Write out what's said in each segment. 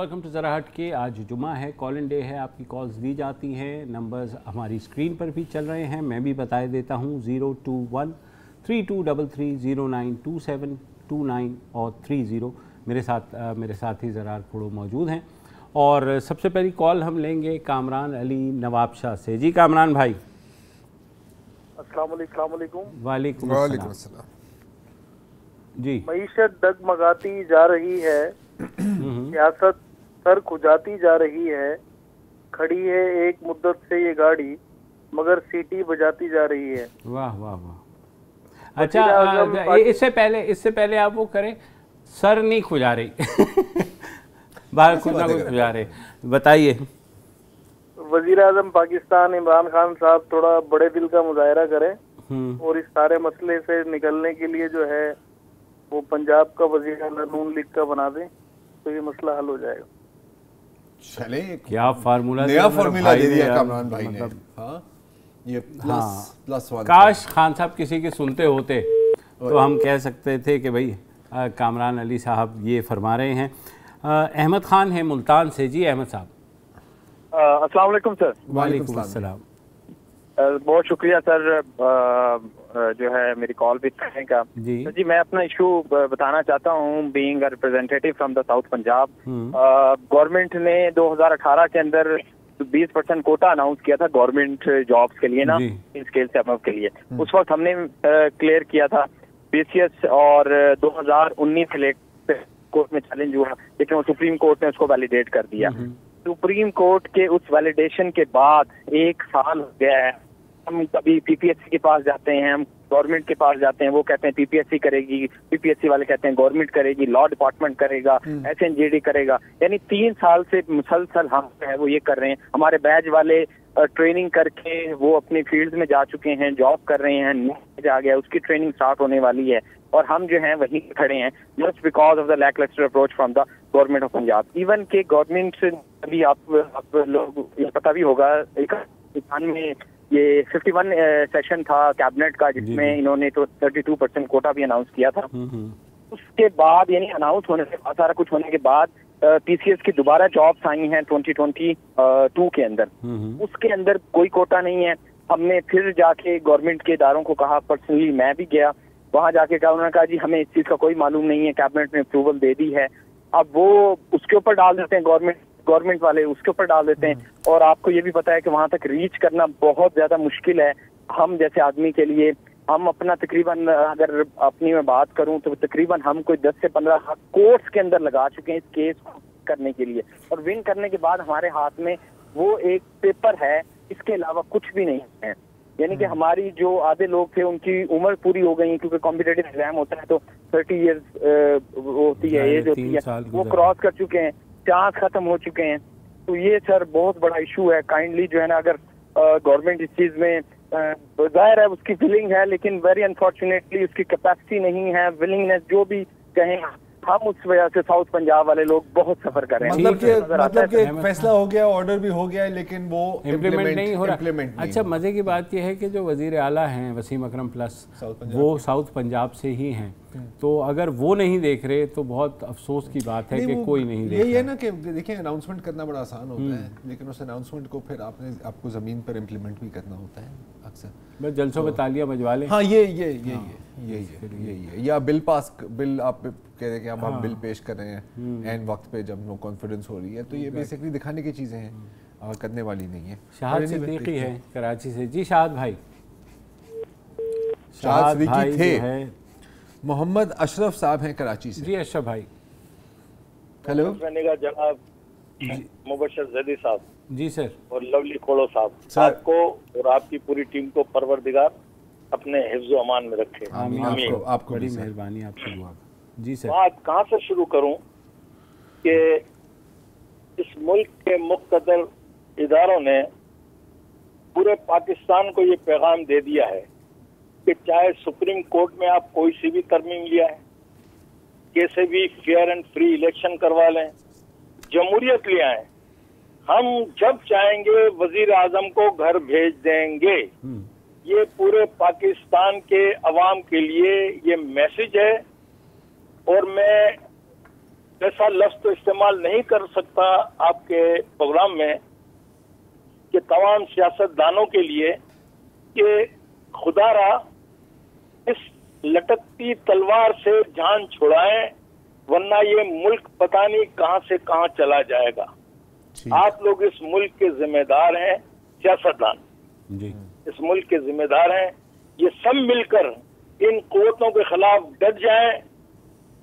Welcome to ज़रा हट के। आज जुमा है, कॉल इन डे है, आपकी कॉल्स दी जाती हैं। नंबर्स हमारी स्क्रीन पर भी चल रहे हैं, मैं भी बता देता हूँ। 021-3233-092729 और 30। मेरे साथ ही ज़रार खुड़ो मौजूद हैं। और सबसे पहली कॉल हम लेंगे कामरान अली नवाबशाह से। जी कामरान भाई। अस्सलाम वालेकुम। वालेकुम अस्सलाम। जी, मईशत डगमगाती जा रही है, सियासत सर खुजाती जा रही है, खड़ी है एक मुद्दत से ये गाड़ी मगर सीटी बजाती जा रही है। वाह वाह वाह। अच्छा, इससे पहले आप वो करें, सर नहीं खुजा रही बाहर कुछ ना कुछ खुजा रहे, बताइए। वजीर आजम पाकिस्तान इमरान खान साहब थोड़ा बड़े दिल का मुजाहरा करें और इस सारे मसले से निकलने के लिए जो है वो पंजाब का वजीर नून लीग का बना दें तो ये मसला हल हो जाएगा। चले, क्या फार्मूला, नया फार्मूला दे दिया कामरान भाई ने। हाँ, ये प्लस वन। काश खान साहब किसी के सुनते होते तो हम कह सकते थे कि भाई कामरान अली साहब ये फरमा रहे हैं। अहमद खान है मुल्तान से। जी अहमद साहब। अस्सलाम वालेकुम सर। वालेकुम अस्सलाम। बहुत शुक्रिया सर जो है मेरी कॉल भी करने का। जी मैं अपना इशू बताना चाहता हूँ। Being a representative from the south Punjab, government ने 2018 के अंदर 20% कोटा अनाउंस किया था गवर्नमेंट जॉब्स के लिए ना, स्केल से अबव के लिए। उस वक्त हमने क्लियर किया था बीसीएस और 2019 से लेकर कोर्ट में चैलेंज हुआ, लेकिन वो सुप्रीम कोर्ट ने उसको वैलिडेट कर दिया। सुप्रीम कोर्ट के उस वैलिडेशन के बाद 1 साल हो गया है, हम कभी पीपीएससी के पास जाते हैं, हम गवर्नमेंट के पास जाते हैं, वो कहते हैं पीपीएससी करेगी, पीपीएससी वाले कहते हैं गवर्नमेंट करेगी, लॉ डिपार्टमेंट करेगा, एसएनजीडी करेगा। यानी 3 साल से मुसलसल हम है वो ये कर रहे हैं। हमारे बैच वाले ट्रेनिंग करके वो अपनी फील्ड में जा चुके हैं, जॉब कर रहे हैं, जा गया, उसकी ट्रेनिंग स्टार्ट होने वाली है और हम जो हैं वहीं खड़े हैं just because of the lacklustre approach from the government of Punjab. Even के गवर्नमेंट से अभी आप लोग ये पता भी होगा, एक में ये 51 सेशन था कैबिनेट का जिसमें इन्होंने तो 32% कोटा भी अनाउंस किया था। उसके बाद यानी अनाउंस होने से बाद, सारा कुछ होने के बाद पीसीएस की दोबारा जॉब्स आई हैं 2022 के अंदर। उसके अंदर कोई कोटा नहीं है। हमने फिर जाके गवर्नमेंट के इदारों को कहा, पर्सनली मैं भी गया, वहां जाके कहा, उन्होंने कहा जी हमें इस चीज का कोई मालूम नहीं है, कैबिनेट ने अप्रूवल दे दी है। अब वो उसके ऊपर डाल देते हैं, गवर्नमेंट वाले उसके ऊपर डाल देते हैं। और आपको ये भी पता है कि वहां तक रीच करना बहुत ज्यादा मुश्किल है हम जैसे आदमी के लिए। हम अपना तकरीबन, अगर अपनी मैं बात करूं तो तकरीबन हम कोई 10 से 15 लाख कोर्ट्स के अंदर लगा चुके हैं इस केस को करने के लिए, और विन करने के बाद हमारे हाथ में वो एक पेपर है, इसके अलावा कुछ भी नहीं है। यानी कि हमारी जो आधे लोग थे उनकी उम्र पूरी हो गई, क्योंकि कॉम्पिटिटिव एग्जाम होता है तो 30 ईयर्स होती है, एज होती है, वो क्रॉस कर चुके हैं, चांस खत्म हो चुके हैं। तो ये सर बहुत बड़ा इशू है। काइंडली जो है ना, अगर गवर्नमेंट इस चीज में जाहिर है उसकी विलिंग है, लेकिन वेरी अनफॉर्चुनेटली उसकी कैपेसिटी नहीं है, विलिंगनेस जो भी कहें, हम उस वजह से साउथ पंजाब वाले लोग बहुत सफर कर रहे हैं। मतलब कि एक फैसला हो गया, ऑर्डर भी हो गया, लेकिन वो इम्प्लीमेंट नहीं हो रहा। अच्छा, मजे की बात यह है कि जो वजीर आला हैं वसीम अकरम प्लस, वो साउथ पंजाब से ही हैं, तो अगर वो नहीं देख रहे तो बहुत अफसोस की बात है कि कोई नहीं देख रहा। यही है ना कि देखिए, अनाउंसमेंट करना बड़ा आसान होता है, लेकिन उस अनाउंसमेंट को फिर आपको ज़मीन पर इम्प्लीमेंट भी करना होता है अक्सर। बस जलसों में तालियां बजवा लें। हाँ, यही है। या बिल आप कह रहे हैं कि हम बिल पेश कर रहे हैं एंड वक्त पे जब नो कॉन्फिडेंस हो रही है, तो ये बेसिकली दिखाने की चीज़ें हैं और करने वाली नहीं है। शाहद सिद्दीकी है कराची से। जी शाहद भाई। शाहद सिद्दीकी थे। मोहम्मद अशरफ साहब हैं कराची से। जी अशरफ भाई। हेलो जनाब मुबशर जैदी साहब। जी सर। और लवली खोड़ो साहब, आपको और आपकी पूरी टीम को परवरदिगार अपने हिफ्ज़ अमान में रखे। आमीन। आपको बड़ी मेहरबानी, आपकी दुआ। जी सर। बात कहाँ से शुरू करूं कि इस मुल्क के मुक़्तदर इदारों ने पूरे पाकिस्तान को ये पैगाम दे दिया है कि चाहे सुप्रीम कोर्ट में आप कोई सी भी तरमीम लिया है, कैसे भी फेयर एंड फ्री इलेक्शन करवा लें, जमहूरियत ले आए, हम जब चाहेंगे वजीर आजम को घर भेज देंगे। ये पूरे पाकिस्तान के अवाम के लिए ये मैसेज है। और मैं ऐसा लफ्ज तो इस्तेमाल नहीं कर सकता आपके प्रोग्राम में कि तमाम सियासतदानों के लिए कि खुदारा इस लटकती तलवार से जान छुड़ाएं, वरना ये मुल्क पता नहीं कहां से कहां चला जाएगा। आप लोग इस मुल्क के जिम्मेदार हैं, सियासतदान जी इस मुल्क के जिम्मेदार हैं। ये सब मिलकर इन कुव्वतों के खिलाफ डट जाएं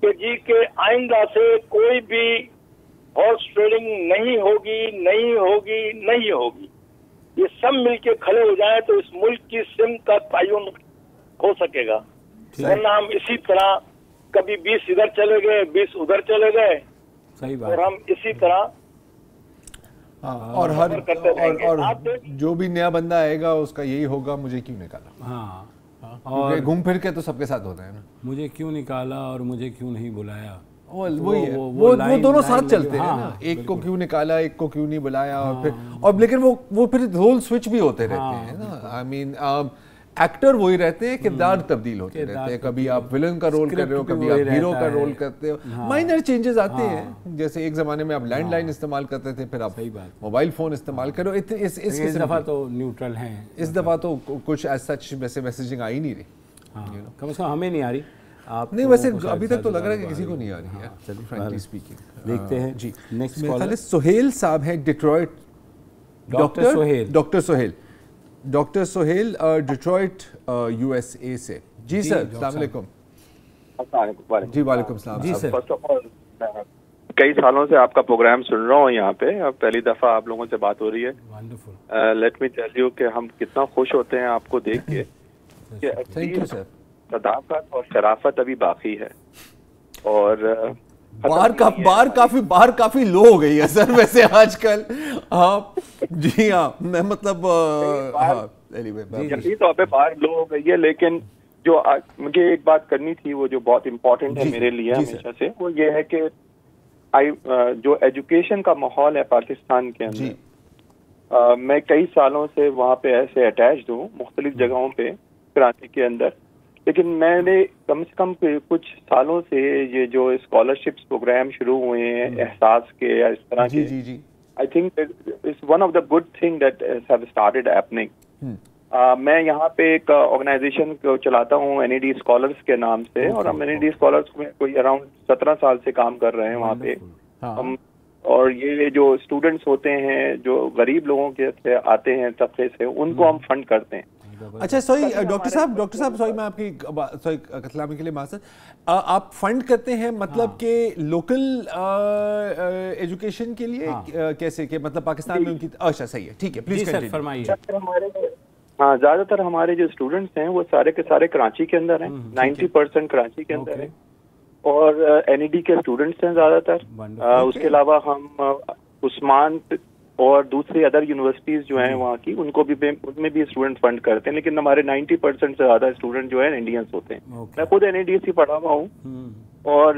कि जी के आइंदा से कोई भी हॉर्स ट्रेडिंग नहीं होगी। ये सब मिलके खड़े हो जाएं तो इस मुल्क की सिम का तयन हो सकेगा, वरना हम इसी तरह कभी 20 इधर चले गए, 20 उधर चले गए, सही बात, और हम इसी तरह और जो भी नया बंदा आएगा उसका यही होगा, मुझे क्यों निकाला। हाँ, और घूम फिर के तो सबके साथ होता है ना, मुझे क्यों निकाला और मुझे क्यों नहीं बुलाया। वो दोनों साथ चलते हैं ना, एक को क्यों निकाला, एक को क्यों नहीं बुलाया, और फिर और लेकिन वो फिर रोल स्विच भी होते रहते हैं ना। आई मीन एक्टर वही रहते हैं, किरदार तब्दील होते रहते हैं। कभी आप विलन का रोल कर रहे हो, कभी आप हीरो का रोल करते हो, माइनर चेंजेस आते हैं। जैसे एक जमाने में आप लैंडलाइन इस्तेमाल करते थे, फिर आप मोबाइल फोन इस्तेमाल करो। इस दफा तो न्यूट्रल हैं, इस दफा तो कुछ एज सच वैसे मैसेजिंग आ ही नहीं रही। कम से कम हमें नहीं आ रही, आप नहीं, वैसे अभी तक तो लग रहा है कि किसी को नहीं आ रही है, फ्रैंकली स्पीकिंग। देखते हैं जी। नेक्स्ट कॉलर सोहेल साहब हैं, Detroit. Doctor Sohail Detroit USA से। जी सर, अस्सलाम वालेकुम। जी वालेकुम सलाम। जी सर, फर्स्ट ऑफ ऑल कई सालों से आपका प्रोग्राम सुन रहा हूँ यहाँ पे, अब पहली दफा आप लोगों से बात हो रही है। Wonderful. Let me tell you कि हम कितना खुश होते हैं आपको देख के कि थैंक यू सर। सदाकत और शराफत अभी बाकी है, और बार काफी लो हो गई है सर वैसे आजकल। हाँ जी, हाँ मैं मतलब यकीनी तौर पे बार लो हो गई है, लेकिन जो मुझे एक बात करनी थी वो जो बहुत इम्पोर्टेंट है मेरे लिए हमेशा से, वो ये है कि जो एजुकेशन का माहौल है पाकिस्तान के अंदर, मैं कई सालों से वहाँ पे ऐसे अटैच्ड हूँ मुख्तलिफ जगहों पे कराची के अंदर, लेकिन मैंने कम से कम कुछ सालों से ये जो स्कॉलरशिप्स प्रोग्राम शुरू हुए हैं एहसास के या इस तरह के, I think it's one of the good thing that have started happening. मैं यहाँ पे एक ऑर्गेनाइजेशन को चलाता हूँ एनईडी स्कॉलर्स के नाम से, और हम एनईडी स्कॉलर्स में कोई अराउंड 17 साल से काम कर रहे हैं वहाँ पे हम। और ये जो स्टूडेंट्स होते हैं जो गरीब लोगों के से आते हैं तबके से, उनको हम फंड करते हैं। अच्छा सॉरी डॉक्टर साहब सॉरी, मैं आपकी सॉरी कतलामी के लिए माफ़, आप फंड करते हैं मतलब कि लोकल एजुकेशन के लिए कैसे के, मतलब पाकिस्तान में उनकी, अच्छा सही है, ठीक है, प्लीज फरमाइए। हाँ, ज्यादातर हमारे जो स्टूडेंट्स हैं वो सारे के सारे कराची के अंदर हैं, 90% कराची के अंदर है, और एनईडी के स्टूडेंट्स हैं ज्यादातर। उसके अलावा हम उस्मान और दूसरी अदर यूनिवर्सिटीज जो हैं वहाँ की, उनमें भी स्टूडेंट फंड करते हैं, लेकिन हमारे 90% से ज्यादा स्टूडेंट जो है इंडियंस होते हैं। मैं खुद एनईडी से पढ़ा हुआ हूँ, और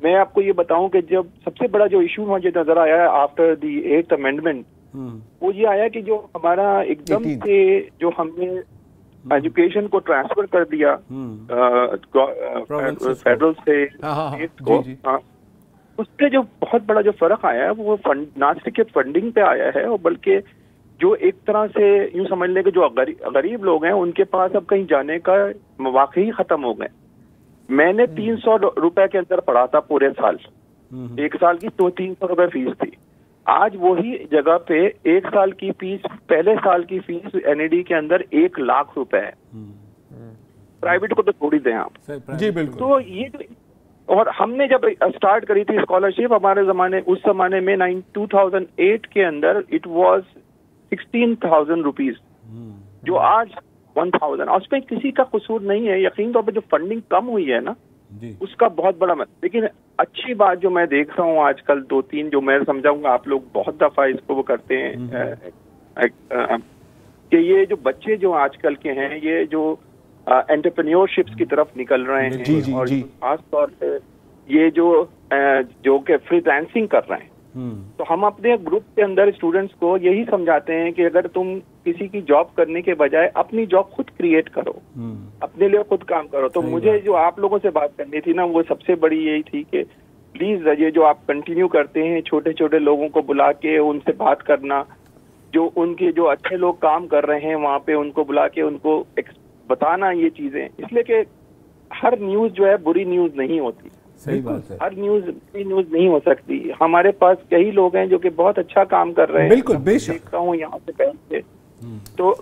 मैं आपको ये बताऊं कि जब सबसे बड़ा जो इशू मुझे नजर आया आफ्टर द 8th अमेंडमेंट, वो ये आया कि जो हमारा एकदम से जो हमने एजुकेशन को ट्रांसफर कर दिया फेडरल से स्टेट को, उससे जो बहुत बड़ा जो फर्क आया है वो ना सिर्फ फंडिंग पे आया है, और बल्कि जो एक तरह से यूं समझ लें कि जो गरीब लोग हैं उनके पास अब कहीं जाने का मौके ही खत्म हो गए। मैंने 300 रुपए के अंदर पढ़ा था पूरे साल, एक साल की तो 300 रुपए फीस थी। आज वही जगह पे एक साल की फीस, पहले साल की फीस एनईडी के अंदर 1 लाख रुपए है। प्राइवेट को तो छोड़ ही दें आप। जी बिल्कुल। तो ये और हमने जब स्टार्ट करी थी स्कॉलरशिप हमारे जमाने, उस जमाने में 2008 के अंदर इट वाज 16,000 रुपीज, जो आज 1,000। और उसमें किसी का कसूर नहीं है, यकीन तौर पे जो फंडिंग कम हुई है ना उसका बहुत बड़ा लेकिन अच्छी बात जो मैं देख रहा हूँ आजकल 2-3 जो मैं समझाऊंगा, आप लोग बहुत दफा इसको वो करते हैं कि ये जो बच्चे जो आजकल के हैं ये जो एंटरप्रेन्योरशिप्स की तरफ निकल रहे हैं, और खास तौर पे ये जो के फ्रीलांसिंग कर रहे हैं, तो हम अपने ग्रुप के अंदर स्टूडेंट्स को यही समझाते हैं कि अगर तुम किसी की जॉब करने के बजाय अपनी जॉब खुद क्रिएट करो, अपने लिए खुद काम करो। तो मुझे जो आप लोगों से बात करनी थी ना, वो सबसे बड़ी यही थी कि پلیز یہ جو آپ کنٹینیو کرتے ہیں چھوٹے چھوٹے لوگوں کو بلا کے ان سے بات کرنا, جو ان کے جو اچھے لوگ کام کر رہے ہیں وہاں پہ ان کو بلا کے ان کو بتانا یہ چیزیں, اس لیے کہ ہر نیوز جو ہے بری نیوز نہیں ہوتی. صحیح بات ہے, ہر نیوز بری نیوز نہیں ہو سکتی. ہمارے پاس کئی لوگ ہیں جو کہ بہت اچھا کام کر رہے ہیں, بالکل بے شک دیکھتا ہوں یہاں سے پہلے. تو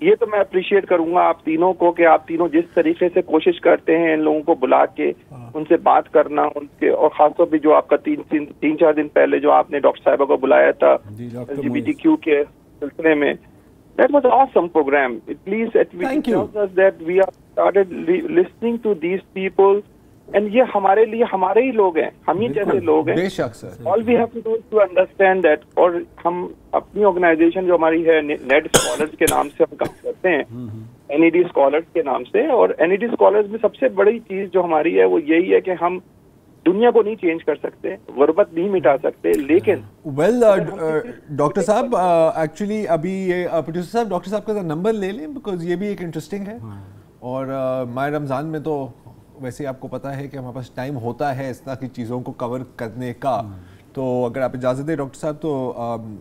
یہ تو میں اپریشیٹ کروں گا آپ تینوں کو کہ آپ تینوں جس طریقے سے کوشش کرتے ہیں ان لوگوں کو بلا کے ان سے بات کرنا, ان کے, اور خاص طور پہ جو آپ کا 3-4 دن پہلے جو آپ نے ڈاکٹر صاحبہ کو بلایا تھا LGBTQ کے سلسلے میں, that was an awesome program. At least it tells us that we have started listening to these people, and یہ ہمارے لیے ہمارے ہی لوگ ہیں, ہم ہی جیسے لوگ ہیں. بے شک سر. All we have to do is to understand that. اور ہم اپنی آرگنائزیشن جو ہماری ہے نیٹ اسکالرز کے نام سے ہم کام کرتے ہیں, NED اسکالرز کے نام سے, اور NED اسکالرز میں سب سے بڑی چیز جو ہماری ہے وہ یہی ہے کہ ہم دنیا کو نہیں چینج کر سکتے, غربت نہیں مٹا سکتے, لیکن ڈاکٹر صاحب ایکچولی ابھی یہ پروڈیوسر صاحب ڈاکٹر صاحب کا نمبر لے لیں, بیکاز یہ بھی ایک انٹرسٹنگ ہے. اور ماہ رمضان میں تو ویسے آپ کو پتہ ہے کہ ہمارے پاس ٹائم ہوتا ہے اس طرح کی چیزوں کو کور کرنے کا, تو اگر آپ اجازت دیں ڈاکٹر صاحب تو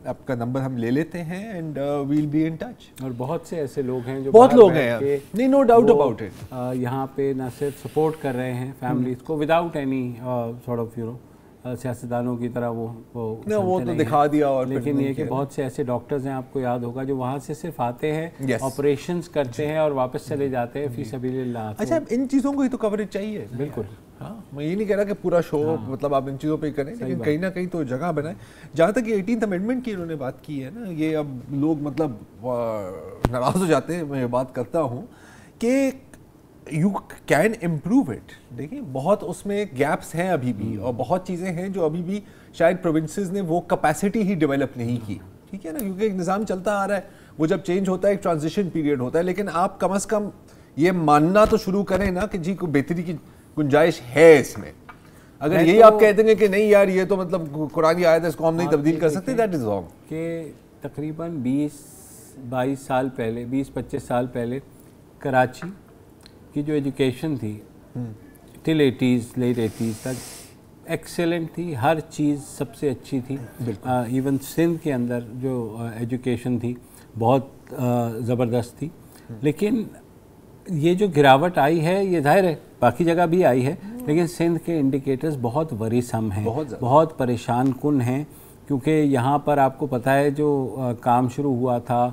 آپ کا نمبر ہم لے لیتے ہیں and we'll be in touch. اور بہت سے ایسے لوگ ہیں جو بہت لوگ ہیں, نہیں نو ڈاؤٹ اباؤٹ اٹ, یہاں پہ نہ صرف سپورٹ کر رہے ہیں فیملیز کو وداؤٹ اینی سارٹ آف سیاستدانوں کی طرح وہ تو دکھا دیا, اور لیکن یہ کہ بہت سے ایسے ڈاکٹرز ہیں, آپ کو یاد ہوگا, جو وہاں سے صرف آتے ہیں, آپریشنز کرتے ہیں اور واپس چلے جاتے ہیں فی سبیل اللہ. اچھا, ان چیزوں کو ہی تو کوریج چاہیے. بالکل, ہاں, میں یہ نہیں کہہ رہا کہ پورا شو مطلب آپ ان چیزوں پہ ہی کریں, لیکن کہیں نہ کہیں تو جگہ بنائیں. جہاں تک یہ 18th امینڈمنٹ کی انہوں نے بات کی ہے نا, یہ اب لوگ مطلب ناراض ہو جاتے ہیں, میں یہ بات کرتا ہوں کہ یو کین امپروو اٹ. دیکھیں بہت اس میں گیپس ہیں ابھی بھی, اور بہت چیزیں ہیں جو ابھی بھی شاید پروونسز نے وہ کیپیسٹی ہی ڈیولپ نہیں کی, ٹھیک ہے نا, کیونکہ ایک نظام چلتا آ رہا ہے, وہ جب چینج ہوتا ہے ایک ٹرانزیشن پیریڈ ہوتا ہے, لیکن آپ کم از کم یہ ماننا تو شروع کریں نا کہ جی کوئی بہتری کی گنجائش ہے اس میں. اگر یہی آپ کہہ دیں گے کہ نہیں یار یہ تو مطلب قرآن کی آیت ہے, اس کو ہم نہیں تبدیل کر سکتے, دیٹ از رانگ. کہ تقریباً 20-22 سال پہلے, 20-25 سال پہلے کراچی کی جو ایجوکیشن تھی ٹل 80s لیٹ 80s تک ایکسیلنٹ تھی, ہر چیز سب سے اچھی تھی. ایون سندھ کے اندر جو ایجوکیشن تھی بہت زبردست تھی, لیکن یہ جو گراوٹ آئی ہے یہ ظاہر ہے باقی جگہ بھی آئی ہے, لیکن سندھ کے انڈیکیٹرز بہت ورثم ہیں, بہت پریشان کن ہیں, کیونکہ یہاں پر آپ کو پتہ ہے جو کام شروع ہوا تھا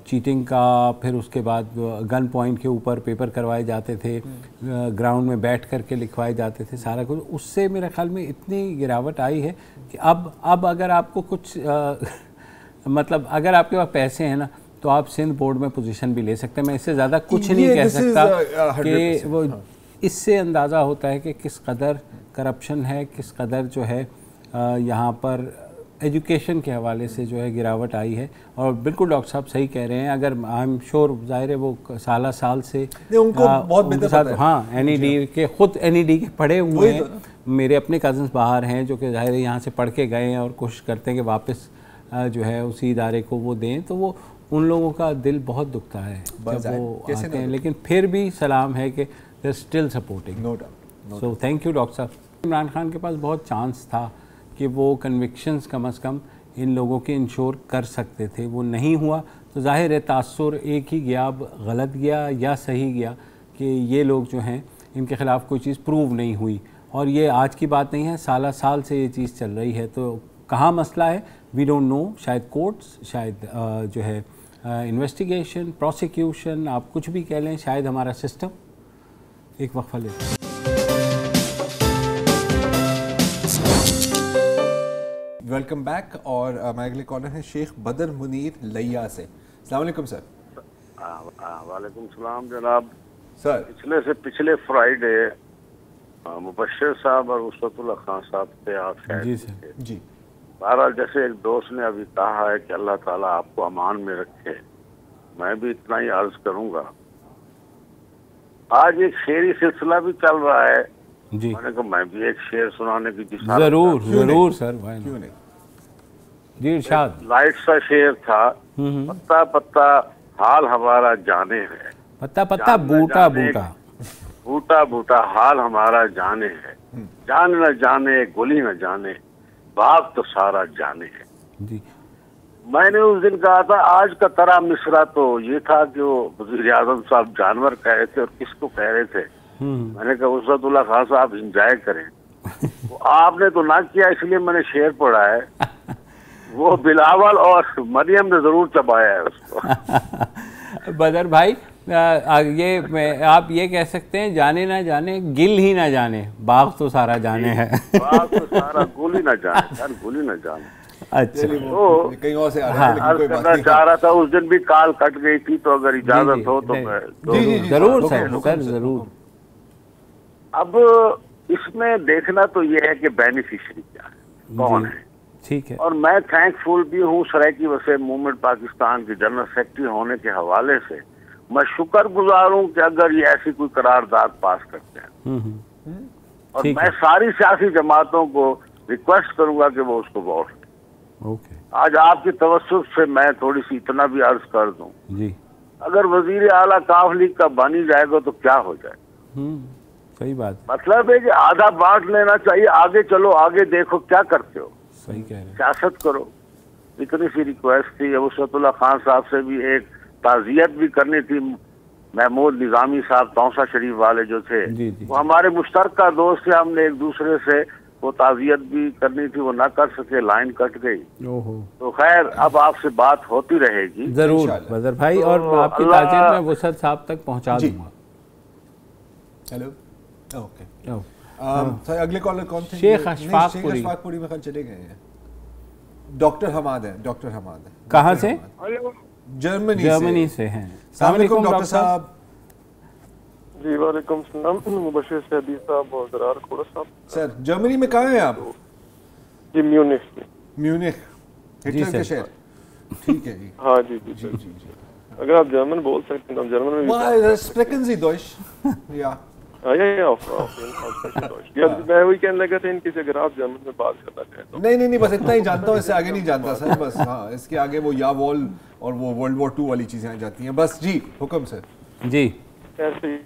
چیٹنگ کا, پھر اس کے بعد گن پوائنٹ کے اوپر پیپر کروائے جاتے تھے, گراؤنڈ میں بیٹھ کر کے لکھوائے جاتے تھے, سارا کچھ, اس سے میرے خیال میں اتنی گراوٹ آئی ہے کہ اب اگر آپ کو کچھ مطلب اگر آپ کے پاس پیسے ہیں نا تو آپ سندھ بورڈ میں پوزیشن بھی لے سکتے ہیں. میں اس سے زیادہ کچھ نہیں کہہ سکتا کہ وہ, اس سے اندازہ ہوتا ہے کہ کس قدر کرپشن ہے, کس قدر جو ہے یہاں پر ایجوکیشن کے حوالے سے جو ہے گراوٹ آئی ہے. اور بالکل ڈاکٹر صاحب صحیح کہہ رہے ہیں, اگر آئی ایم شیور ظاہر ہے وہ سال سے ان کو بہت بہتر پتہ ہے, ہاں NED کے خود NED کے پڑھے ہوئے ہیں, میرے اپنے کزنس باہر ہیں جو کہ ظاہر ہے یہاں سے پڑھ کے گئے ہیں اور کوشش کرتے ہیں کہ واپس جو ہے اسی ادارے کو وہ دیں, تو وہ ان لوگوں کا دل بہت دکھتا ہے جب وہ آتے ہیں, لیکن پھر بھی سلام ہے کہ they are still supporting. So thank you doctor صاحب. عمران خان کے پاس بہت چانس تھا کہ وہ کنوکشنز کم از کم ان لوگوں کے انشور کر سکتے تھے, وہ نہیں ہوا, تو ظاہر ہے تاثر ایک ہی گیا, اب غلط گیا یا صحیح گیا کہ یہ لوگ جو ہیں ان کے خلاف کوئی چیز پروو نہیں ہوئی. اور یہ آج کی بات نہیں ہے, سال سے یہ چیز چل رہی ہے. تو کہاں مسئلہ ہے وی ڈونٹ نو, شاید کورٹس, شاید جو ہے انویسٹیگیشن, پروسیکیوشن, آپ کچھ بھی کہہ لیں, شاید ہمارا سسٹم. ایک وقفہ لیتے ہیں. Welcome back. اور ہمارے اگلے کالر ہیں شیخ بدر منیر لیا سے. السلام علیکم سر. وعلیکم السلام جناب. سر پچھلے فرائیڈے مبشر صاحب اور اسرت اللہ خان صاحب سے آپ شاید جی بہرحال جیسے ایک دوست نے ابھی کہا ہے کہ اللہ تعالیٰ آپ کو امان میں رکھے, میں بھی اتنا ہی عرض کروں گا. آج ایک شعری سلسلہ بھی چل رہا ہے جی, میں نے کہا میں بھی ایک شعر سنانے کی ضرور سر, کیوں نہیں جی ارشاد. لائٹ سا شعر تھا, پتا پتا حال ہمارا جانے ہے, پتا پتا بوٹا بوٹا بوٹا بوٹا حال ہمارا جانے ہے, جان نہ جانے گولی نہ جانے باغ تو سارا جانے ہے. جی میں نے اس دن کہا تھا آج کا طرح مصرع تو یہ تھا کہ وہ وزیر اعظم صاحب جانور کہہ رہے تھے اور کس کو کہہ رہے تھے. میں نے کہا وسعت اللہ خان صاحب انجوائے کریں. آپ نے تو نہ کیا اس لیے میں نے شعر پڑھا ہے. وہ بلاول اور مریم نے ضرور چبایا ہے اس کو. بدر بھائی یہ آپ یہ کہہ سکتے ہیں جانے نہ جانے گل ہی نہ جانے باغ تو سارا جانے ہے. باغ تو سارا گولی نہ جانے سر گولی نہ جانے. اچھا کہیں اور سے عرض کرنا چاہ رہا تھا اس دن بھی کال کٹ گئی تھی تو اگر اجازت ہو تو میں ضرور سر ضرور. اب اس میں دیکھنا تو یہ ہے کہ بینیفیشری کیا ہے کون ہے. ٹھیک ہے. اور میں تھینک فل بھی ہوں سرائکی وسیم موومنٹ پاکستان کے جنرل سیکرٹری ہونے کے حوالے سے. میں شکر گزار ہوں کہ اگر یہ ایسی کوئی قرارداد پاس کرتے ہیں اور میں ساری سیاسی جماعتوں کو ریکویسٹ کروں گا کہ وہ اس کو ووٹ دیں. آج آپ کی توسط سے میں تھوڑی سی اتنا بھی عرض کر دوں جی اگر وزیر اعلیٰ کاف لیگ کا بانی جائے گا تو کیا ہو جائے. صحیح بات. مطلب ہے کہ آدھا بانٹ لینا چاہیے. آگے چلو آگے دیکھو کیا کرتے ہو. صحیح کہہ رہے ہیں. سیاست کرو. اتنی سی ریکویسٹ تھی. وسعت اللہ خان صاحب سے بھی ایک تعزیت بھی کرنی تھی. محمود نظامی صاحب توسا شریف والے جو تھے وہ ہمارے مشترکہ دوست تھے. ہم نے ایک دوسرے سے وہ تعزیت بھی کرنی تھی وہ نہ کر سکے. لائن کٹ گئی. تو خیر اب آپ سے بات ہوتی رہے گی ضرور بدر بھائی. اور آپ کی تعزیت میں وسعت صاحب تک پہنچا دوں گا. ہیلو اگلے کالر کون تھے؟ شیخ اشفاق پوری میں خیال چلے گئے ہیں. ڈاکٹر حماد ہیں. ڈاکٹر حماد ہیں. کہاں سے؟ جرمنی سے ہیں. السلام علیکم ڈاکٹر صاحب. جی وعلیکم السلام. مبشر سعدی صاحب اور درار کھوڑا صاحب. سر جرمنی میں کہاں ہیں آپ؟ جی میونخ. ہٹلر کے شہر. ٹھیک ہے جی. ہاں جی جی جی جی. اگر آپ جرمن بول سکتے ہیں جرمن میں بھی sprechen Sie Deutsch? Ja. میں وہی کہنے لگا تھا ان کی اگر آپ جرمن میں بات کرنا چاہیں تو. نہیں بس اتنا ہی جانتا ہوں. اس سے آگے نہیں جانتا سر. بس ہاں اس کے آگے وہ یا وال اور وہ ورلڈ وار 2 والی چیزیں آ جاتی ہیں. بس جی حکم سر. جی ایسے ہی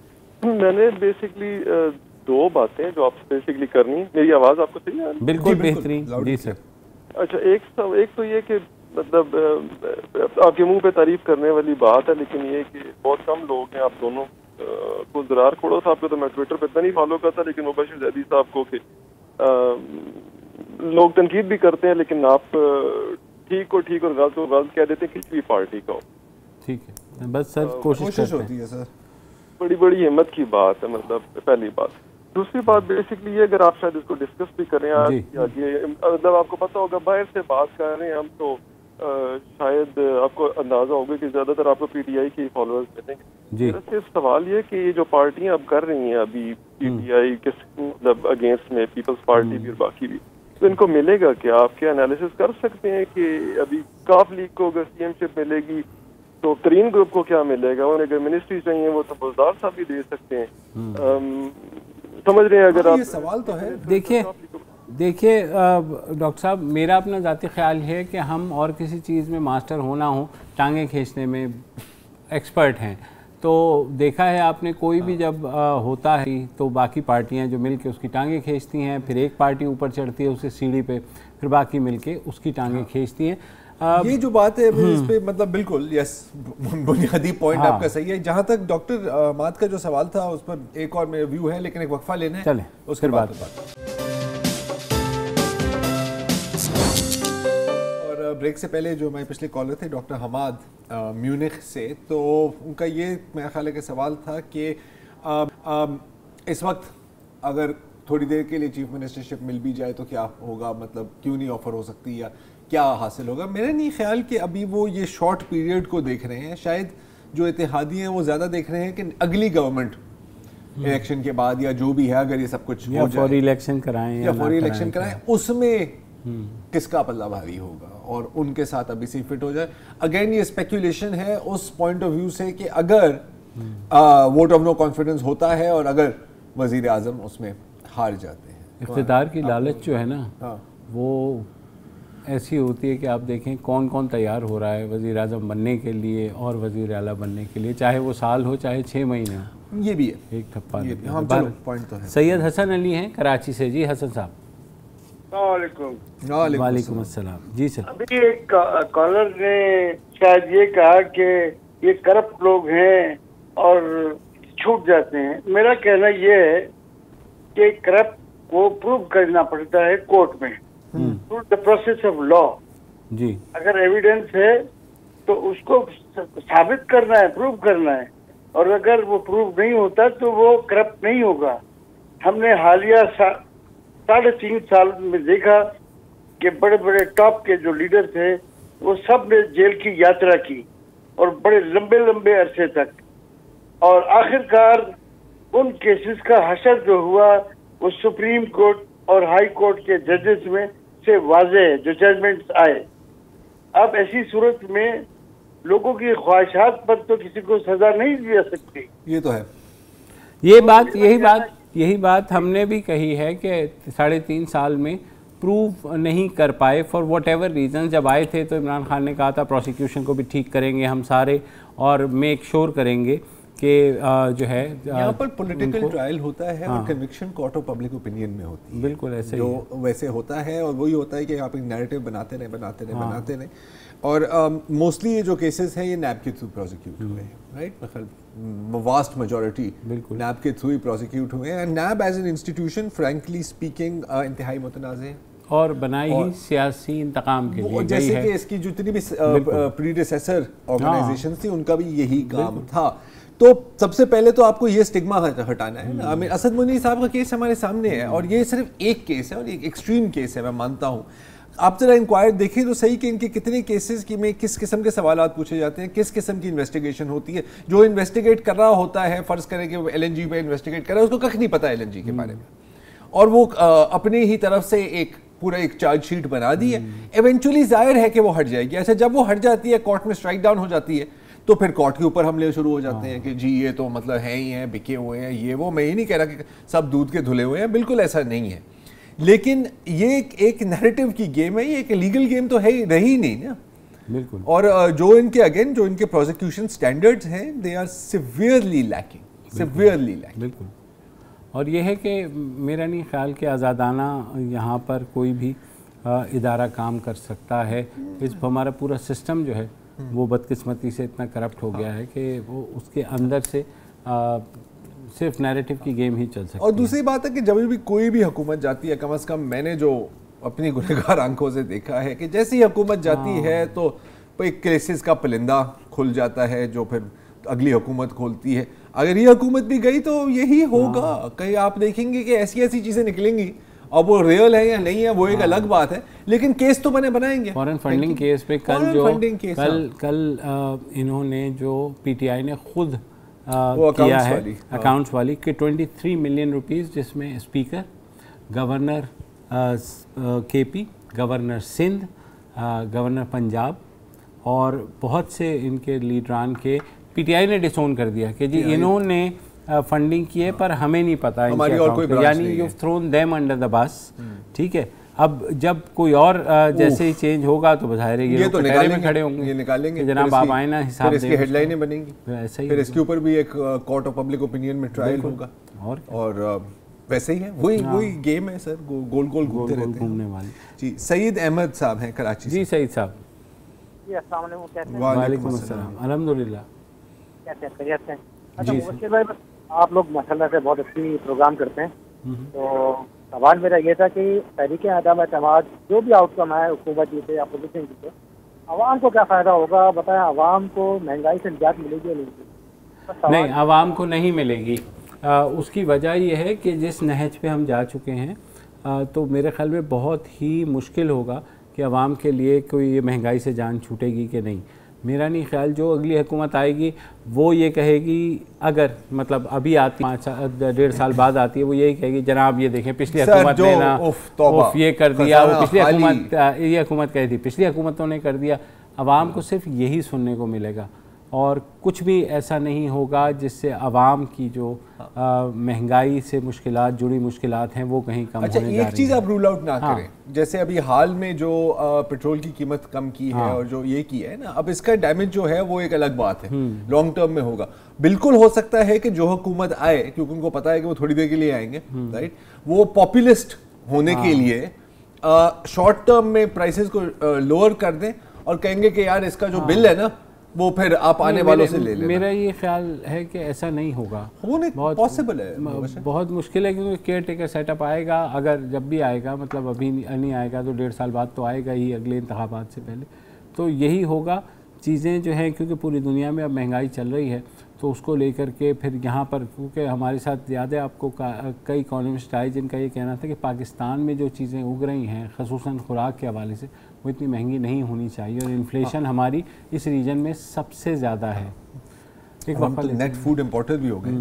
میں نے بیسکلی 2 باتیں جو آپ سے بیسکلی کرنی. میری آواز آپ کو صحیح ہے؟ بالکل بہترین. جی سر. اچھا ایک تو یہ کہ مطلب آپ کے منہ پہ تعریف کرنے والی بات ہے لیکن یہ کہ بہت کم لوگ ہیں آپ دونوں کو. درار کھوڑا صاحب کو تو میں ٹویٹر پہ اتنا نہیں فالو کرتا لیکن مبشر زیدی صاحب کو کہ لوگ تنقید بھی کرتے ہیں لیکن آپ ٹھیک کو ٹھیک اور غلط کو غلط کہہ دیتے ہیں کسی بھی پارٹی کا ہو. ٹھیک ہے بس سر کوشش ہوتی ہے سر. بڑی ہمت کی بات ہے. مطلب پہلی بات. دوسری بات بیسکلی یہ اگر آپ شاید اس کو ڈسکس بھی کریں مطلب آپ کو پتہ ہوگا باہر سے بات کر رہے ہیں ہم تو شاید آپ کو اندازہ ہوگا کہ زیادہ تر آپ کو پی ٹی آئی کے فالوورز ملیں گے. میرا صرف سوال یہ کہ یہ جو پارٹیاں اب کر رہی ہیں ابھی پی ٹی آئی کس مطلب اگینسٹ میں پیپلز پارٹی بھی اور باقی بھی تو ان کو ملے گا کہ آپ کیا انالیسس کر سکتے ہیں کہ ابھی کاف لیگ کو اگر سی ایم شپ ملے گی تو ترین گروپ کو کیا ملے گا. انہیں اگر منسٹری چاہیے وہ تو بزدار صاحب بھی دے سکتے ہیں. سمجھ رہے ہیں اگر آپ. یہ سوال تو ہے. دیکھیے ڈاکٹر صاحب میرا اپنا ذاتی خیال ہے کہ ہم اور کسی چیز میں ماسٹر ہونا ہو ٹانگیں کھینچنے میں ایکسپرٹ ہیں. تو دیکھا ہے آپ نے کوئی بھی جب ہوتا ہے تو باقی پارٹیاں جو مل کے اس کی ٹانگیں کھینچتی ہیں پھر ایک پارٹی اوپر چڑھتی ہے اسے سیڑھی پہ پھر باقی مل کے اس کی ٹانگیں کھینچتی ہیں. یہ جو بات ہے اس پہ مطلب بالکل یس بنیادی پوائنٹ آپ کا صحیح ہے. جہاں تک ڈاکٹر حماد کا جو سوال تھا اس پر ایک اور میرا ویو ہے لیکن ایک وقفہ لینا ہے. چلیں اس کے بعد اور بریک سے پہلے جو ہمارے پچھلے کالر تھے ڈاکٹر حماد میونخ سے تو ان کا یہ میرا خیال ہے کہ سوال تھا کہ اس وقت اگر تھوڑی دیر کے لیے چیف منسٹرشپ مل بھی جائے تو کیا ہوگا. مطلب کیوں نہیں آفر ہو سکتی یا کیا حاصل ہوگا. میرا نہیں خیال کہ ابھی وہ یہ شارٹ پیریڈ کو دیکھ رہے ہیں. شاید جو اتحادی ہیں وہ زیادہ دیکھ رہے ہیں کہ اگلی گورنمنٹ الیکشن کے بعد یا جو بھی ہے اگر یہ سب کچھ ہو جائے فوری الیکشن کرائیں اس میں کس کا پلہ بھاری ہوگا اور ان کے ساتھ ابھی سے فٹ ہو جائے. اگین یہ اسپیکولیشن ہے اس پوائنٹ آف ویو سے کہ اگر ووٹ آف نو کانفیڈنس ہوتا ہے اور اگر وزیر اعظم اس میں ہار جاتے ہیں. اقتدار کی لالچ جو ہے نا وہ ऐसी होती है कि आप देखें कौन कौन तैयार हो रहा है वज़ीर आज़म बनने के लिए और वज़ीर आला बनने के लिए, चाहे वो साल हो चाहे 6 महीने हो। ये भी है एक ठप्पा। हाँ चलो पॉइंट तो है। सैयद हसन अली हैं कराची से। जी हसन साहब। वालेकुम अस्सलाम। जी सर। अभी एक कॉलर ने शायद ये कहा कि ये करप्ट लोग हैं और छूट जाते हैं। मेरा कहना ये है कि करप्ट को प्रूव करना पड़ता है कोर्ट में, through the process of law. जी। अगर एविडेंस है तो उसको साबित करना है, प्रूव करना है, और अगर वो प्रूव नहीं होता तो वो करप्ट नहीं होगा। हमने हालिया 3.5 साल में देखा कि बड़े बड़े टॉप के जो लीडर थे वो सब ने जेल की यात्रा की और बड़े लंबे लंबे अरसे तक, और आखिरकार उन केसेस का हशर जो हुआ वो सुप्रीम कोर्ट और हाई कोर्ट के जजेस में से वाज़ेह है, जो जजमेंट्स आए। अब ऐसी सूरत में लोगों की ख्वाहिशात पर तो किसी को सजा नहीं दी जा सकती। ये तो है। यही बात हमने भी कही है कि 3.5 साल में प्रूव नहीं कर पाए फॉर वॉट एवर रीज़न। जब आए थे तो इमरान खान ने कहा था प्रोसिक्यूशन को भी ठीक करेंगे हम सारे और मेक श्योर करेंगे कि जो है यहाँ पर पॉलिटिकल ट्रायल होता है और conviction court of public opinion में होती है। बिल्कुल ऐसे जो वैसे होता है और वही होता है कि आप एक नैरेटिव बनाते रहे और मोस्टली ये जो केसेस हैं ये नैब के थ्रू प्रोसिक्यूट हुए हैं, राइट। मतलब वास्ट मेजॉरिटी नैब के थ्रू ही प्रोसिक्यूट हुए हैं। NAB as an institution frankly speaking इंतहाई मुतनाज़ है और बनाई ही सियासी इंतकाम के लिए, जैसे कि इसकी जितनी भी प्रीडिसेसर ऑर्गेनाइजेशन थी उनका भी यही काम था। तो सबसे पहले तो आपको ये स्टिग्मा हटाना है ना। मैं असद मुनीर साहब का केस हमारे सामने है और ये सिर्फ एक केस है और एक एक्सट्रीम केस है, मैं मानता हूँ। आप जरा इंक्वायर देखें तो सही कि इनके कितने केसेस की में किस किस्म के सवालात पूछे जाते हैं, किस किस्म की इन्वेस्टिगेशन होती है। जो इन्वेस्टिगेट कर रहा होता है, फर्ज करें कि वो LNG पे इन्वेस्टिगेट कर रहा है, उसको कख नहीं पता LNG के बारे में, और वो अपनी ही तरफ से एक पूरा एक चार्जशीट बना दी है। इवेंचुअली जाहिर है कि वो हट जाएगी। ऐसे जब वो हट जाती है, कोर्ट में स्ट्राइक डाउन हो जाती है, तो फिर कोर्ट के ऊपर हमले शुरू हो जाते हैं कि जी ये तो मतलब है ही हैं, बिके हुए हैं, ये वो। मैं ये नहीं कह रहा कि सब दूध के धुले हुए हैं, बिल्कुल ऐसा नहीं है, लेकिन ये एक नैरेटिव की गेम है, ये एक लीगल गेम तो है रही नहीं ना। बिल्कुल। और जो इनके प्रोसिक्यूशन स्टैंडर्ड्स हैं दे आर सिवियरली लैकिंग। बिल्कुल। और ये है कि मेरा नहीं ख्याल कि आज़ादाना यहाँ पर कोई भी इदारा काम कर सकता है। इस हमारा पूरा सिस्टम जो है वो बदकिस्मती से इतना करप्ट हो गया है कि वो उसके अंदर से सिर्फ नैरेटिव की गेम ही चल सकती है। और दूसरी बात है कि जब भी कोई भी हुकूमत जाती है, कम से कम मैंने जो अपनी गुनहगार आंखों से देखा है कि जैसी हुकूमत जाती है तो एक केसेस का पलिंदा खुल जाता है जो फिर अगली हुकूमत खोलती है। अगर ये हुकूमत भी गई तो यही होगा। कहीं आप देखेंगे कि ऐसी ऐसी चीज़ें निकलेंगी, अब वो रियल है या नहीं है वो एक अलग बात है, लेकिन केस तो बनाएंगे। फॉरेन फंडिंग केस पे कल इन्होंने जो PTI ने खुद किया है अकाउंट्स वाली कि 23 मिलियन रुपीस, जिसमें speaker, governor KP, governor Sindh, governor Punjab और बहुत से इनके लीडरान के PTI ने डिसोन कर दिया कि जी इन्होंने फंडिंग की है पर हमें नहीं पता इनके अकाउंट, यानी you thrown them under the bus. ठीक है, अब जब कोई और जैसे ही चेंज होगा तो बज़ाहिर ये तो में खड़े होंगे, ये निकालेंगे, जनाब आप आए ना हिसाब इसकी हेडलाइनें बनेंगी, ऐसा ही फिर इसके ऊपर भी एक कोर्ट ऑफ पब्लिक ओपिनियन में ट्रायल होगा और वैसे ही है, वही गेम है सर, गोल गोल घूमते रहते हैं, घूमने वाली। जी सईद अहमद साहब हैं कराची से। जी सईद साहब। जी अस्सलाम वालेकुम, कैसे हैं? वालेकुम अस्सलाम, अल्हम्दुलिल्लाह। कैसे हैं, खैरियत से? अच्छा मुबश्शिर भाई, आप लोग माशाल्लाह से बहुत अच्छी प्रोग्राम करते हैं, तो सवाल मेरा ये था कि तहरीक अदम एतमाद जो भी आउटकम है, हुकूमत जीते या अपोजिशन जीते, आवाम को क्या फ़ायदा होगा बताएं? आवाम को महंगाई से निजात मिलेगी या नहीं? आवाम को नहीं मिलेगी। उसकी वजह यह है कि जिस नहज पे हम जा चुके हैं तो मेरे ख्याल में बहुत ही मुश्किल होगा कि आवाम के लिए कोई ये महंगाई से जान छूटेगी कि नहीं। मेरा नहीं ख्याल जो अगली हुकूमत आएगी वो ये कहेगी, अगर मतलब अभी आती 1.5 साल बाद आती है, वो यही कहेगी जनाब ये देखें पिछली हुकूमत ने ना ये कर दिया, वो पिछली हुकूमत ये हुकूमत कही थी, पिछली हुकूमतों ने कर दिया। आवाम को सिर्फ यही सुनने को मिलेगा। اور کچھ بھی ایسا نہیں ہوگا جس سے عوام کی جو مہنگائی سے مشکلات جڑی مشکلات ہیں وہ کہیں کم ہونے جا رہی ہیں۔ ایک چیز آپ رول آؤٹ نہ کریں، جیسے ابھی حال میں جو پیٹرول کی قیمت کم کی ہے اور جو یہ کی ہے نا، اب اس کا ڈیمیج جو ہے وہ ایک الگ بات ہے، لانگ ٹرم میں ہوگا۔ بالکل ہو سکتا ہے کہ جو حکومت آئے، کیونکہ ان کو پتا ہے کہ وہ تھوڑی دیر کے لیے آئیں گے، رائٹ، وہ پاپولسٹ ہونے کے لیے شارٹ ٹرم میں پرائسز کو لوور کر دیں اور کہیں گے کہ یار اس کا جو بل ہے نا وہ پھر آپ آنے والوں سے لے لیں۔ میرا یہ خیال ہے کہ ایسا نہیں ہوگا، پاسبل ہے، بہت مشکل ہے، کیونکہ کیئر ٹیکر سیٹ اپ آئے گا، اگر جب بھی آئے گا، مطلب ابھی نہیں آئے گا تو 1.5 سال بعد تو آئے گا ہی، اگلے انتخابات سے پہلے، تو یہی ہوگا۔ چیزیں جو ہیں کیونکہ پوری دنیا میں اب مہنگائی چل رہی ہے تو اس کو لے کر کے پھر یہاں پر، کیونکہ ہمارے ساتھ زیادہ آپ کو کئی اکانومسٹ آئے جن کا یہ کہنا تھا کہ پاکستان میں جو چیزیں اگ رہی ہیں خصوصاً خوراک کے حوالے سے وہ اتنی مہنگی نہیں ہونی چاہیے، اور انفلیشن ہماری اس ریجن میں سب سے زیادہ ہے۔ ایک وقت نیٹ فوڈ امپورٹر بھی ہو گئے۔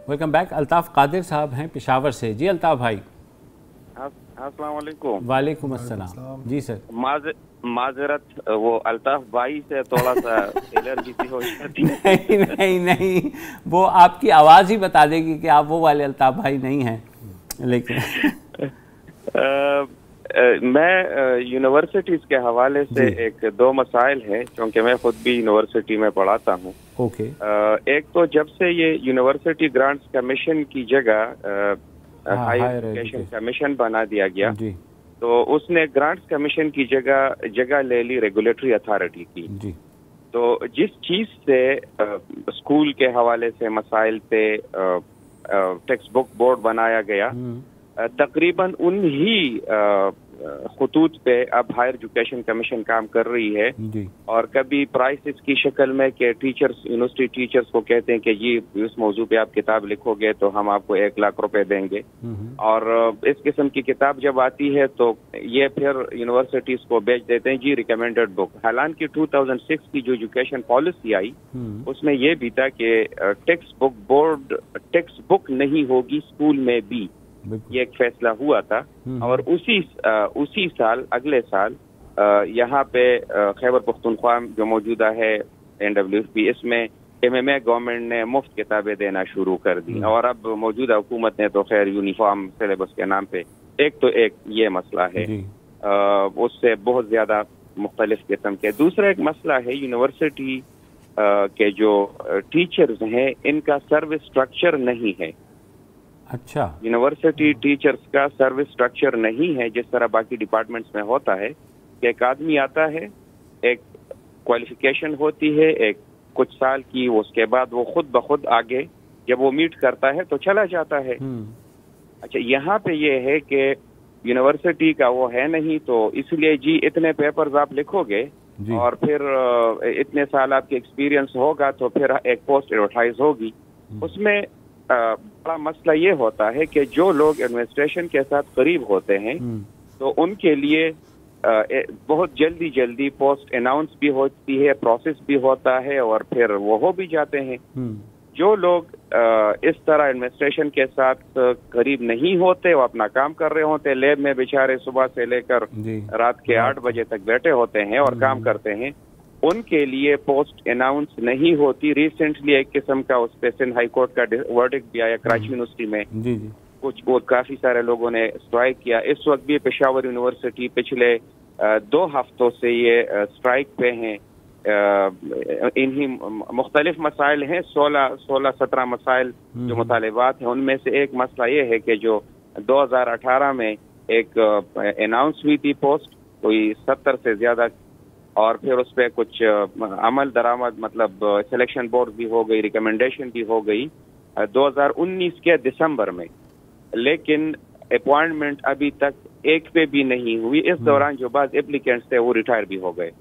Welcome back. الطاف قادر صاحب ہیں پشاور سے۔ جی الطاف بھائی السلام علیکم۔ وعلیکم السلام۔ جی سر، معذرت، وہ الطاف بھائی سے تھوڑا سا الرجی سی ہو جاتی ہے۔ نہیں، وہ آپ کی آواز ہی بتا دے گی کہ آپ وہ والے الطاف بھائی نہیں ہیں، لیکن میں یونیورسٹیز کے حوالے سے ایک دو مسائل ہیں، کیونکہ میں خود بھی یونیورسٹی میں پڑھاتا ہوں۔ اوکے، ایک تو جب سے یہ یونیورسٹی گرانٹس کمیشن کی جگہ ہائر ایجوکیشن کمیشن بنا دیا گیا، تو اس نے گرانٹس کمیشن کی جگہ لے لی ریگولیٹری اتھارٹی کی۔ تو جس چیز سے اسکول کے حوالے سے مسائل پہ ٹیکسٹ بک بورڈ بنایا گیا، تقریباً انہی خطوط پہ اب ہائر ایجوکیشن کمیشن کام کر رہی ہے، اور کبھی پرائسز کی شکل میں کہ ٹیچرز، یونیورسٹی ٹیچرز کو کہتے ہیں کہ جی اس موضوع پہ آپ کتاب لکھو گے تو ہم آپ کو 1 لاکھ روپے دیں گے، اور اس قسم کی کتاب جب آتی ہے تو یہ پھر یونیورسٹیز کو بیچ دیتے ہیں جی ریکمینڈڈ بک۔ حالانکہ 2006 کی جو ایجوکیشن پالیسی آئی اس میں یہ بھی تھا کہ ٹیکسٹ بک نہیں ہوگی اسکول میں بھی، یہ ایک فیصلہ ہوا تھا۔ اور اسی سال، اگلے سال یہاں پہ خیبر پختونخوا جو موجودہ ہے NWFP، اس میں MMA گورنمنٹ نے مفت کتابیں دینا شروع کر دی، اور اب موجودہ حکومت نے تو خیر یونیفارم سلیبس کے نام پہ ایک یہ مسئلہ ہے، اس سے بہت زیادہ مختلف قسم کے۔ دوسرا ایک مسئلہ ہے یونیورسٹی کے جو ٹیچرز ہیں ان کا سروس اسٹرکچر نہیں ہے۔ اچھا، یونیورسٹی ٹیچرز کا سروس اسٹرکچر نہیں ہے جس طرح باقی ڈپارٹمنٹس میں ہوتا ہے، کہ ایک آدمی آتا ہے، ایک کوالیفیکیشن ہوتی ہے ایک کچھ سال کی، اس کے بعد وہ خود بخود آگے جب وہ میٹ کرتا ہے تو چلا جاتا ہے۔ اچھا، یہاں پہ یہ ہے کہ یونیورسٹی کا وہ ہے نہیں، تو اس لیے جی اتنے پیپرز آپ لکھو گے اور پھر اتنے سال آپ کے ایکسپیرینس ہوگا تو پھر ایک پوسٹ ایڈورٹائز ہوگی۔ اس میں بڑا مسئلہ یہ ہوتا ہے کہ جو لوگ ایڈمنسٹریشن کے ساتھ قریب ہوتے ہیں تو ان کے لیے بہت جلدی پوسٹ اناؤنس بھی ہوتی ہے، پروسیس بھی ہوتا ہے، اور پھر وہ ہو بھی جاتے ہیں۔ جو لوگ اس طرح ایڈمنسٹریشن کے ساتھ قریب نہیں ہوتے، وہ اپنا کام کر رہے ہوتے، لیب میں بیچارے صبح سے لے کر رات کے 8 بجے تک بیٹھے ہوتے ہیں اور کام کرتے ہیں، ان کے لیے پوسٹ اناؤنس نہیں ہوتی۔ ریسنٹلی ایک قسم کا اس پہ سندھ ہائی کورٹ کا ورڈکٹ بھی آیا کراچی یونیورسٹی میں، کچھ کافی سارے لوگوں نے اسٹرائک کیا۔ اس وقت بھی پشاور یونیورسٹی پچھلے 2 ہفتوں سے یہ اسٹرائک پہ ہیں۔ انہی مختلف مسائل ہیں، 16-17 مسائل جو مطالبات ہیں، ان میں سے ایک مسئلہ یہ ہے کہ جو 2018 میں ایک اناؤنس ہوئی تھی پوسٹ، کوئی 70 سے زیادہ، اور پھر اس پہ کچھ عمل درآمد، مطلب سلیکشن بورڈ بھی ہو گئی، ریکمنڈیشن بھی ہو گئی 2019 کے دسمبر میں، لیکن اپوائنٹمنٹ ابھی تک ایک پہ بھی نہیں ہوئی۔ اس دوران جو بعض اپلیکینٹس تھے وہ ریٹائر بھی ہو گئے۔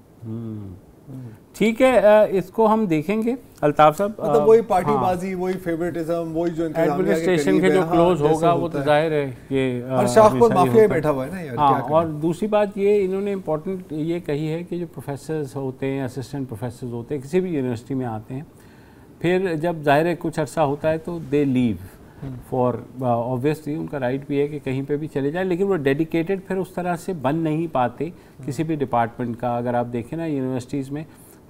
ٹھیک ہے، اس کو ہم دیکھیں گے الطاف صاحب، مطلب وہی پارٹی بازی، وہی فیوریٹزم، وہی جو ایڈمنسٹریشن کے جو کلوز ہوگا وہ تو ظاہر ہے کہ ہر شاخ پر مافیا بیٹھا ہوا ہے نا یار۔ ہاں، اور دوسری بات یہ انہوں نے امپورٹنٹ یہ کہی ہے کہ جو پروفیسرز ہوتے ہیں، اسسٹنٹ پروفیسرز ہوتے ہیں، کسی بھی یونیورسٹی میں آتے ہیں، پھر جب ظاہر ہے کچھ عرصہ ہوتا ہے تو دے لیو، फॉर ऑब्वियसली उनका राइट भी है कि कहीं पे भी चले जाए, लेकिन वो डेडिकेटेड फिर उस तरह से बन नहीं पाते किसी भी डिपार्टमेंट का। अगर आप देखें ना यूनिवर्सिटीज़ में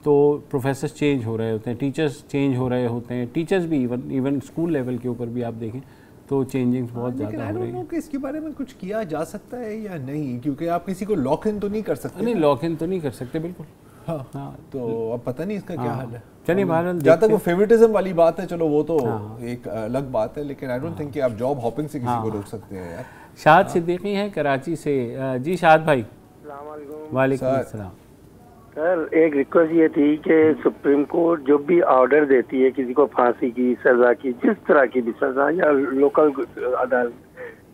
तो प्रोफेसर्स चेंज हो रहे होते हैं, टीचर्स चेंज हो रहे होते हैं, टीचर्स भी इवन स्कूल लेवल के ऊपर भी आप देखें तो चेंजिंग्स बहुत ज़्यादा हो रही है। कि इसके बारे में कुछ किया जा सकता है या नहीं, क्योंकि आप किसी को लॉक इन तो नहीं कर सकते। नहीं, लॉक इन तो नहीं कर सकते बिल्कुल। हाँ, तो अब पता नहीं इसका क्या हाल है। चलिए बहरहाल जहाँ तक वो फेवरेटिज्म वाली बात है, चलो वो तो एक अलग बात है, लेकिन आई डोंट थिंक कि आप जॉब हॉपिंग से किसी को रोक सकते हैं यार। शाद सिद्दीकी हैं कराची से। जी शाद भाई। वालेकुम अस्सलाम। सर एक रिक्वेस्ट ये थी कि सुप्रीम कोर्ट जो भी ऑर्डर देती है किसी को फांसी की सजा की, जिस तरह की भी सजा या लोकल अदालत,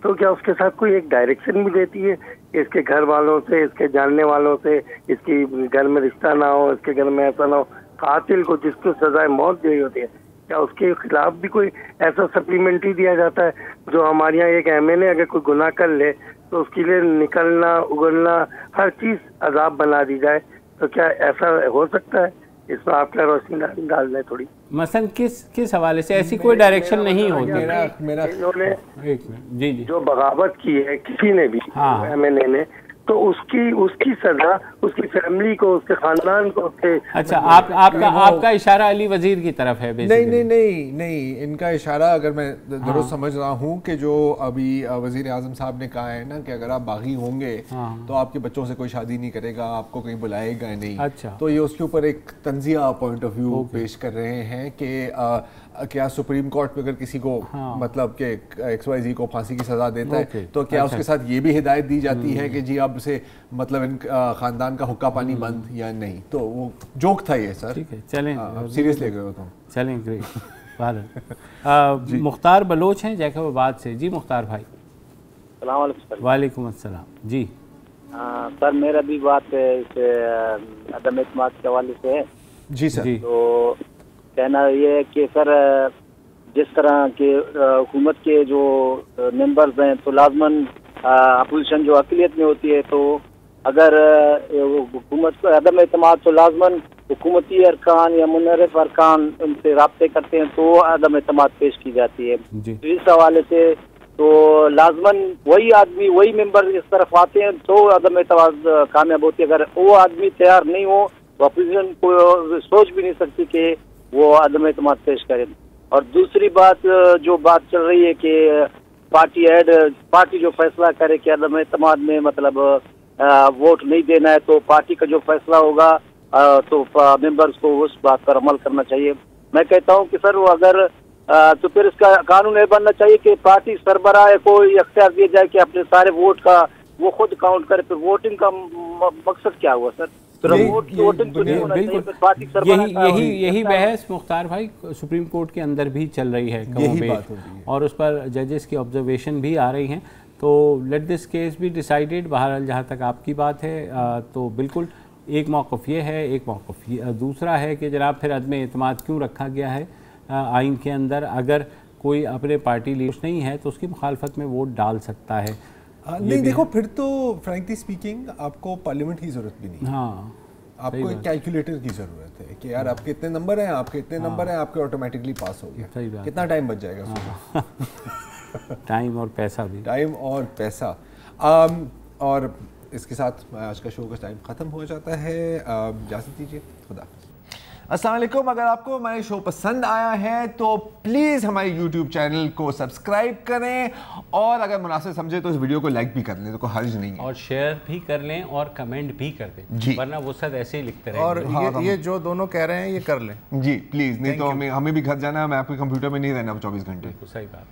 तो क्या उसके साथ कोई एक डायरेक्शन भी देती है इसके घर वालों से, इसके जानने वालों से, इसकी घर में रिश्ता ना हो, इसके घर में ऐसा ना हो, कातिल को जिसको सजाए मौत दी होती है, क्या उसके खिलाफ भी कोई ऐसा सप्लीमेंट्री दिया जाता है? जो हमारे यहाँ एक MNA अगर कोई गुनाह कर ले तो उसके लिए निकलना उगलना हर चीज अजाब बना दी जाए, तो क्या ऐसा हो सकता है? इस पर आपका रोशनी डाल दें थोड़ी। मसलन किस हवाले से ऐसी कोई डायरेक्शन नहीं होती? मेरा इन्होंने एक मिनट जी जो बगावत की है किसी ने भी MNA ने, तो उसकी सजा उसकी फैमिली को, उसके खानदान को, उसके। अच्छा, आपका इशारा अली वजीर की तरफ है? नहीं, इनका इशारा अगर मैं दुरुस्त समझ रहा हूँ कि जो अभी वजीर आजम साहब ने कहा है ना कि अगर आप बागी होंगे तो आपके बच्चों से कोई शादी नहीं करेगा, आपको कहीं बुलाएगा नहीं। अच्छा, तो ये उसके ऊपर एक तंजिया पॉइंट ऑफ व्यू पेश कर रहे हैं कि क्या सुप्रीम कोर्ट में अगर किसी को मतलब कि XYZ को फांसी की सजा देता है तो क्या उसके साथ ये भी हिदायत दी जाती है कि जी अब से मतलब इन खानदान का हुक्का पानी बंद या नहीं? तो वो जोक था ये सर। ठीक है, चलें अब सीरियस ले गए हो तो चलें। ग्रेट। मुख्तार बलोच हैं जैकबाबाद से। जी मुख्तार भाई। वालेकुम अस्सलाम। जी सर मेरा भी बात इस अदम एतमाद के हवाले से है। जी सर। तो कहना ये है कि सर जिस तरह के हुकूमत के जो मेंबर्स हैं तो लाजमन अपोजिशन जो अक़लियत में होती है, तो अगर हुकूमत को अदम एतमाद तो लाजमन हुकूमती अरकान या मुनरफ अरकान उनसे राब्ते करते हैं तो अदम एतमाद पेश की जाती है। तो इस हवाले से तो लाजमन वही आदमी वही मेंबर इस तरफ आते हैं तो अदम एतमाद कामयाब होती है। अगर वो आदमी तैयार नहीं हो तो अपोजिशन को सोच भी नहीं सकती कि वो अदम एतमाद पेश करें। और दूसरी बात जो बात चल रही है कि पार्टी जो फैसला करे कि अदम एतमाद में मतलब वोट नहीं देना है तो पार्टी का जो फैसला होगा तो मेंबर्स को उस बात पर अमल करना चाहिए। मैं कहता हूं कि सर वो अगर तो फिर इसका कानून ये बनना चाहिए कि पार्टी सरबराह को अख्तियार दिया जाए कि अपने सारे वोट का वो खुद काउंट करे। फिर वोटिंग का मकसद क्या हुआ सर? यही बहस मुख्तार भाई सुप्रीम कोर्ट के अंदर भी चल रही है और उस पर जजेस की ऑब्जर्वेशन भी आ रही हैं। तो लेट दिस केस भी डिसाइडेड। बहरहाल जहाँ तक आपकी बात है तो बिल्कुल एक मौक़िफ़ ये है, एक मौक़िफ़ दूसरा है कि जनाब फिर अदम एतमाद क्यों रखा गया है आइन के अंदर? अगर कोई अपने पार्टी लीडर नहीं है तो उसकी मुखालफत में वोट डाल सकता है। नहीं देखो, फिर तो फ्रैंकली स्पीकिंग आपको पार्लियामेंट की जरूरत भी नहीं। हाँ, आपको एक कैलकुलेटर की जरूरत है कि यार आपके इतने नंबर हैं, आपके इतने नंबर हैं, आपके ऑटोमेटिकली पास हो गया। सही बात। कितना टाइम बच जाएगा? हाँ। टाइम और पैसा भी। टाइम और पैसा। और इसके साथ आज का शो का टाइम ख़त्म हो जाता है। इजाज़त दीजिए, खुदा। अस्सलाम वालेकुम। अगर आपको हमारे शो पसंद आया है तो प्लीज़ हमारे YouTube चैनल को सब्सक्राइब करें और अगर मुनासिब समझे तो इस वीडियो को लाइक भी कर लें, तो कोई हर्ज नहीं है। और शेयर भी कर लें और कमेंट भी कर दें जी, वरना वो सब ऐसे ही लिखते रहेंगे। और ये जो दोनों कह रहे हैं ये कर लें जी प्लीज़, नहीं तो हमें भी घर जाना है, मैं आपके कंप्यूटर में नहीं रहना 24 घंटे। सही बात।